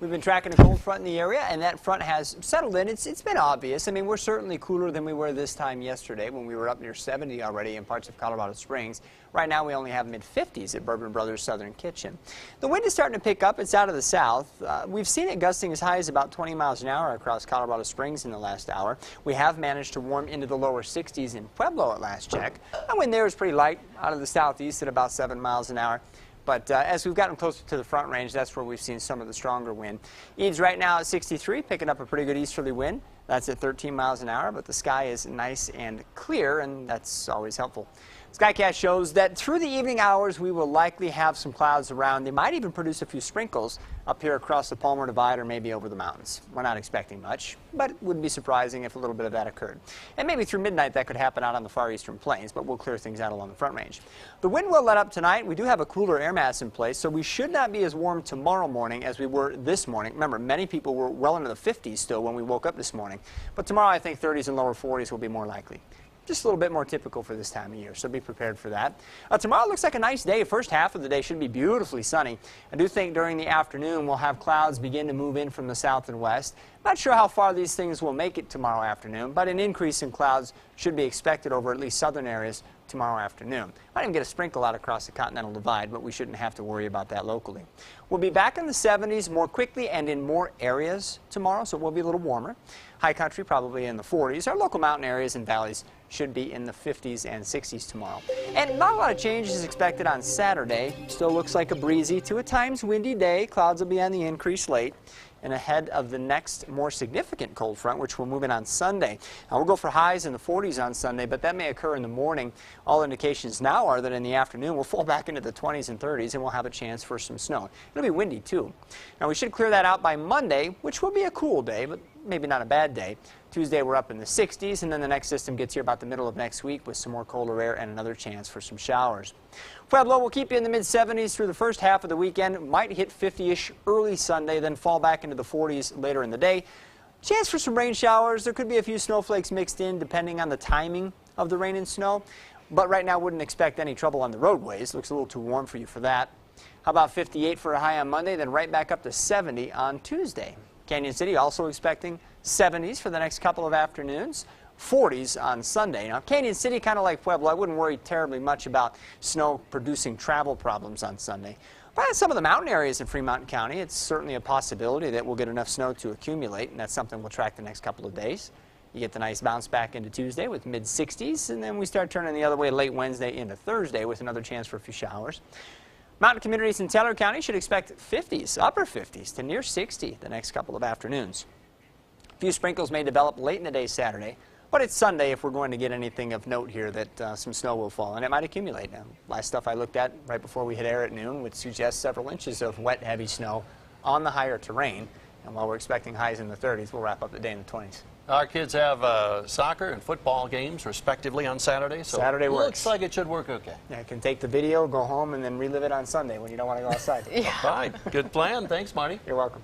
We've been tracking a cold front in the area, and that front has settled in. It's been obvious. I mean, we're certainly cooler than we were this time yesterday when we were up near 70 already in parts of Colorado Springs. Right now, we only have mid-50s at Bourbon Brothers Southern Kitchen. The wind is starting to pick up. It's out of the south. We've seen it gusting as high as about 20 miles an hour across Colorado Springs in the last hour. We have managed to warm into the lower 60s in Pueblo at last check. The wind there is pretty light out of the southeast at about 7 miles an hour. But as we've gotten closer to the front range, that's where we've seen some of the stronger wind. Eaves right now at 63, picking up a pretty good easterly wind. That's at 13 miles an hour, but the sky is nice and clear, and that's always helpful. Skycast shows that through the evening hours, we will likely have some clouds around. They might even produce a few sprinkles up here across the Palmer Divide or maybe over the mountains. We're not expecting much, but it wouldn't be surprising if a little bit of that occurred. And maybe through midnight that could happen out on the far eastern plains, but we'll clear things out along the front range. The wind will let up tonight. We do have a cooler air mass in place, so we should not be as warm tomorrow morning as we were this morning. Remember, many people were well into the 50s still when we woke up this morning. But tomorrow I think 30s and lower 40s will be more likely. Just a little bit more typical for this time of year, so be prepared for that. Tomorrow looks like a nice day. First half of the day should be beautifully sunny. I do think during the afternoon we'll have clouds begin to move in from the south and west. Not sure how far these things will make it tomorrow afternoon, but an increase in clouds should be expected over at least southern areas tomorrow afternoon. Might even get a sprinkle out across the Continental Divide, but we shouldn't have to worry about that locally. We'll be back in the 70s more quickly and in more areas tomorrow, so it will be a little warmer. High country probably in the 40s. Our local mountain areas and valleys should be in the 50s and 60s tomorrow. And not a lot of change is expected on Saturday. Still looks like a breezy to at times windy day. Clouds will be on the increase late and ahead of the next more significant cold front, which will move in on Sunday. Now, we'll go for highs in the 40s on Sunday, but that may occur in the morning. All indications now are that in the afternoon we'll fall back into the 20s and 30s and we'll have a chance for some snow. It'll be windy too. Now, we should clear that out by Monday, which will be a cool day, but maybe not a bad day. Tuesday we're up in the 60s, and then the next system gets here about the middle of next week with some more colder air and another chance for some showers. Pueblo will keep you in the mid-70s through the first half of the weekend. Might hit 50-ish early Sunday, then fall back into the 40s later in the day. Chance for some rain showers. There could be a few snowflakes mixed in depending on the timing of the rain and snow. But right now wouldn't expect any trouble on the roadways. Looks a little too warm for you for that. How about 58 for a high on Monday, then right back up to 70 on Tuesday. Canyon City also expecting 70s for the next couple of afternoons, 40s on Sunday. Now, Canyon City, kind of like Pueblo, I wouldn't worry terribly much about snow producing travel problems on Sunday. But in some of the mountain areas in Fremont County, it's certainly a possibility that we'll get enough snow to accumulate, and that's something we'll track the next couple of days. You get the nice bounce back into Tuesday with mid-60s, and then we start turning the other way late Wednesday into Thursday with another chance for a few showers. Mountain communities in Taylor County should expect 50s, upper 50s to near 60 the next couple of afternoons. A few sprinkles may develop late in the day Saturday, but it's Sunday if we're going to get anything of note here that some snow will fall, and it might accumulate. Now, last stuff I looked at right before we hit air at noon would suggest several inches of wet, heavy snow on the higher terrain, and while we're expecting highs in the 30s, we'll wrap up the day in the 20s. Our kids have soccer and football games, respectively, on Saturday. So Saturday works. Looks like it should work okay. Yeah, I can take the video, go home, and then relive it on Sunday when you don't want to go outside. Yeah. All right. Good plan. Thanks, Marty. You're welcome.